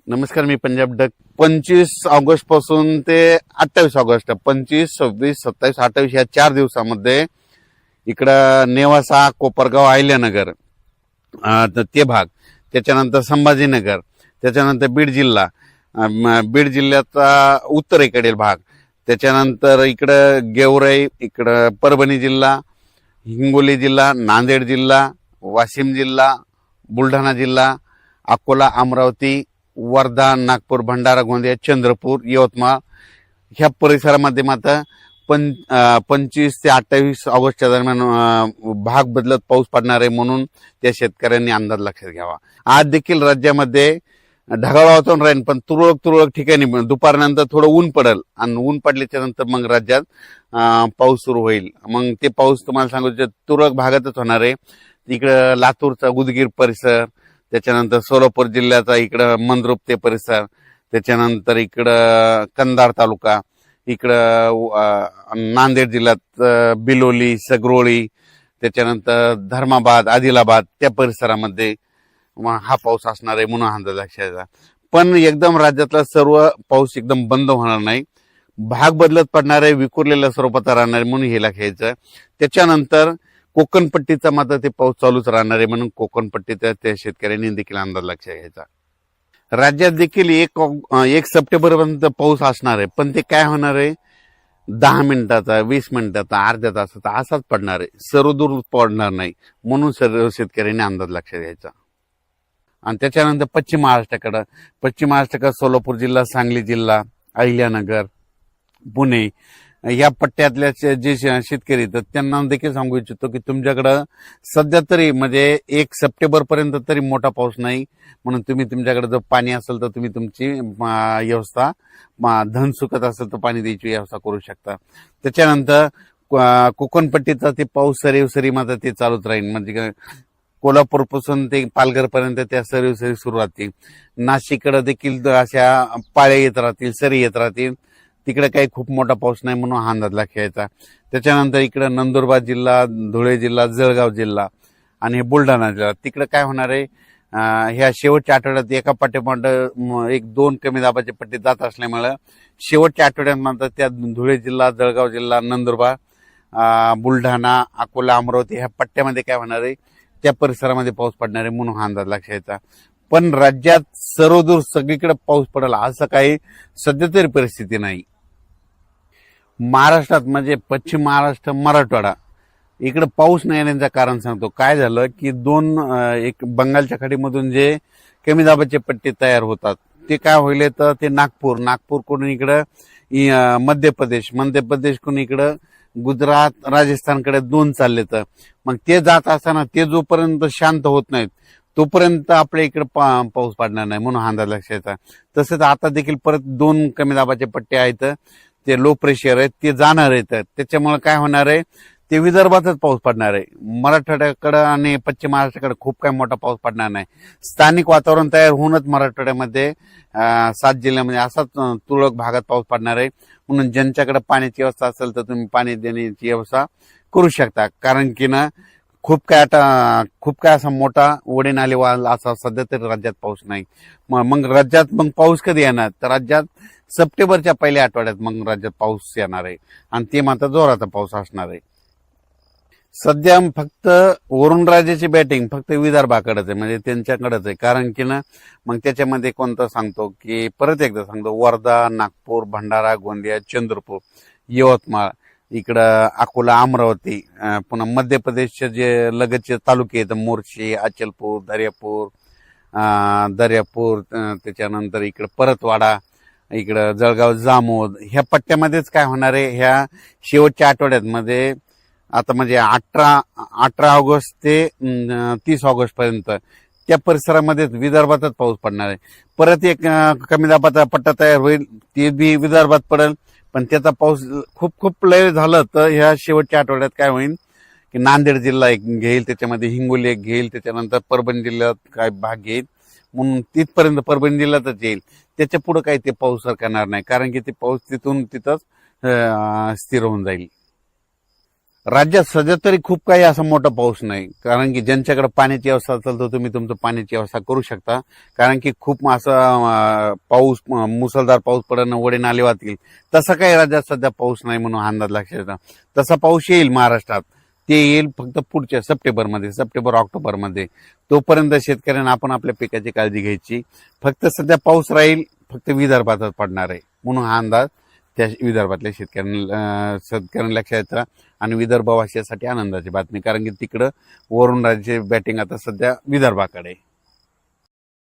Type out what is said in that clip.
नमस्कार, मी Punjab duck. 25 August पासून ते 28 ऑगस्ट, 25, 26, 27, 28 या 4 दिवसामध्ये इकडं नेवासा, कोपरगाव, अहिल्यानगर तर ते भाग, त्याच्यानंतर संभाजीनगर, त्याच्यानंतर बीड जिल्हा, बीड जिल्ह्याचा उत्तरेकडील भाग, त्याच्यानंतर इकडं गेवराई, इकडं परभणी जिल्हा, हिंगोली जिल्हा, नांदेड जिल्हा, वाशिम जिल्हा, बुलढाणा जिल्हा, अकोला, अमरावती, वर्धा, नागपूर, भंडारा, गोंदिया, चंद्रपूर, यवतमाळ ह्या परिसरामध्ये मात्र 25 ते 28 ऑगस्टच्या दरम्यान भाग बदलत पाऊस पडणार आहे, म्हणून त्या शेतकऱ्यांनी अंदाज लक्षात घ्यावा. आज देखील राज्यामध्ये ढगाळ वातावरण राहील, पण तुरळक ठिकाणी दुपारनंतर थोडं ऊन पडेल आणि ऊन पडल्याच्या नंतर मग राज्यात पाऊस सुरू होईल. मग ते पाऊस तुम्हाला सांगू तुरळक भागातच होणार आहे. इकडं लातूरचा उदगीर परिसर, त्याच्यानंतर सोलापूर जिल्ह्याचा इकडं मंद्रुप ते परिसर, त्याच्यानंतर इकडं कंधार तालुका, इकडं नांदेड जिल्ह्यात बिलोली, सगरोळी, त्याच्यानंतर धर्माबाद, आदिलाबाद त्या परिसरामध्ये हा पाऊस असणार आहे, म्हणून अंदाज लक्षात. पण एकदम राज्यातला सर्व पाऊस एकदम बंद होणार नाही, भाग बदलत पडणार आहे, विखुरलेल्या स्वरूपात राहणार आहे, म्हणून हे लक्षायचं. त्याच्यानंतर कोकणपट्टीचा मात्र ते पाऊस चालूच राहणार आहे, म्हणून कोकणपट्टीचा त्या शेतकऱ्यांनी देखील अंदाज लक्षात घ्यायचा. राज्यात देखील 1 सप्टेंबरपर्यंत पाऊस असणार आहे, पण ते काय होणार आहे, 10 मिनिटाचा, 20 मिनिटाचा, अर्ध्या तासाचा असाच पडणार आहे, सर्वदूर पडणार नाही, म्हणून सर्व शेतकऱ्यांनी अंदाज लक्षात घ्यायचा. आणि त्याच्यानंतर पश्चिम महाराष्ट्राकडे सोलापूर जिल्हा, सांगली जिल्हा, अहिल्यानगर, पुणे या पट्ट्यातल्या जे शेतकरी तर त्यांना देखील सांगू इच्छितो की तुमच्याकडं सध्या तरी म्हणजे 1 सप्टेंबर पर्यंत तरी मोठा पाऊस नाही, म्हणून तुम्ही तुमच्याकडे जर पाणी असेल तर तुम्ही तुमची व्यवस्था, धन सुकत असेल तर पाणी द्यायची व्यवस्था करू शकता. त्याच्यानंतर कोकणपट्टीचा ते पाऊस सरी मात्र ते चालूच राहील, म्हणजे कोल्हापूर पासून ते पालघर पर्यंत त्या सरी सुरू राहतील. नाशिककडे देखील अशा पाळ्या येत राहतील, सरी येत राहतील, तिकडे काही खूप मोठा पाऊस नाही, म्हणून हा अंदाज लक्षायचा. त्याच्यानंतर इकडे नंदुरबार जिल्हा, धुळे जिल्हा, जळगाव जिल्हा आणि बुलढाणा जिल्हा, तिकडे काय होणार आहे, ह्या शेवटच्या आठवड्यात एका पाठोपाठ 1-2 कमी दाबाची पट्टी जात असल्यामुळे शेवटच्या आठवड्यात मात्र त्या धुळे जिल्हा, जळगाव जिल्हा, नंदुरबार, बुलढाणा, अकोला, अमरावती ह्या पट्ट्यामध्ये काय होणार आहे, त्या परिसरामध्ये पाऊस पडणार आहे, म्हणून हा अंदाज लक्षायचा. पण राज्यात सर्वदूर सगळीकडे पाऊस पडेल असं काही सध्या तरी परिस्थिती नाही. महाराष्ट्रात म्हणजे पश्चिम महाराष्ट्र, मराठवाडा इकडे पाऊस नाही येण्याचं कारण सांगतो. काय झालं की एक बंगालच्या खाडीमधून जे कमी दाबाचे पट्टे तयार होतात ते काय होईल तर ते नागपूरकडून इकडं मध्य प्रदेशकडून इकडं गुजरात, राजस्थानकडे 2 चालले, तर मग ते जात असताना ते जोपर्यंत शांत होत नाहीत तोपर्यंत आपल्या इकडे पाऊस पडणार नाही, म्हणून हा अंदाज लक्षात. तसंच आता देखील परत 2 कमी दाबाचे पट्टे आहेत, ते लो प्रेशर आहेत, ते जाणार आहेत, त्याच्यामुळे काय होणार आहे, ते विदर्भातच पाऊस पडणार आहे. मराठवाड्याकडे आणि पश्चिम महाराष्ट्राकडे खूप काही मोठा पाऊस पडणार नाही. स्थानिक वातावरण तयार होऊनच मराठवाड्यामध्ये 7 जिल्ह्यामध्ये असाच तुरळक भागात पाऊस पडणार आहे, म्हणून ज्यांच्याकडे पाण्याची व्यवस्था असेल तर तुम्ही पाणी देण्याची व्यवस्था करू शकता. कारण की ना खूप काय असा मोठा ओढे नाले असा सध्या तरी राज्यात पाऊस नाही. मग राज्यात पाऊस कधी येणार, तर राज्यात सप्टेंबरच्या पहिल्या आठवड्यात मग राज्यात पाऊस येणार आहे, आणि ते मात्र जोराचा पाऊस असणार आहे. सध्या फक्त वरुणराजाची बॅटिंग फक्त विदर्भाकडेच आहे, म्हणजे त्यांच्याकडेच आहे. कारण की ना मग त्याच्यामध्ये कोणतं सांगतो की परत एकदा सांगतो, वर्धा, नागपूर, भंडारा, गोंदिया, चंद्रपूर, यवतमाळ, इकडं अकोला, अमरावती, पुन्हा मध्य प्रदेशचे जे लगतचे तालुके आहेत, मोर्शी, अचलपूर, दर्यापूर, त्याच्यानंतर इकडं परतवाडा, इकडं जळगाव, जामोद ह्या पट्ट्यामध्येच काय होणार आहे, ह्या शेवटच्या आठवड्यात मध्ये आता म्हणजे 18 ऑगस्ट ते 30 ऑगस्ट पर्यंत त्या परिसरामध्येच विदर्भातच पाऊस पडणार आहे. परत एक कमी दाबाचा पट्टा तयार होईल, ते बी विदर्भात पडेल, पण त्याचा पाऊस खूप लय झालं तर ह्या शेवटच्या आठवड्यात काय होईल की नांदेड जिल्हा एक घेईल, त्याच्यामध्ये हिंगोली एक घेईल, त्याच्यानंतर परभणी जिल्ह्यात काय भाग घेईल, म्हणून तिथपर्यंत परभणी जिल्ह्यातच येईल. त्याच्या पुढे काही ते पाऊस सरकणार नाही, कारण की ते पाऊस तिथंच स्थिर होऊन जाईल. राज्यात सध्या तरी खूप काही असा मोठा पाऊस नाही, कारण की ज्यांच्याकडे पाण्याची व्यवस्था असेल तर तुम्ही तुमचं पाण्याची व्यवस्था करू शकता. कारण की खूप असा पाऊस मुसळधार पाऊस पडणं, वडे नाले वाहतील, तसा काही राज्यात सध्या पाऊस नाही म्हणून अंदाज लक्षात येतो. तसा पाऊस येईल महाराष्ट्रात, ते येईल फक्त पुढच्या सप्टेंबर ऑक्टोबरमध्ये. तोपर्यंत शेतकऱ्यांना आपण आपल्या पिकाची काळजी घ्यायची. फक्त सध्या पाऊस राहील, फक्त विदर्भातच पडणार आहे म्हणून हा अंदाज त्या विदर्भातल्या शेतकऱ्यांना लक्षात येतं. आणि विदर्भवासियासाठी आनंदाची बातमी, कारण की तिकडं वरुण राज्याची बॅटिंग आता सध्या विदर्भाकडे.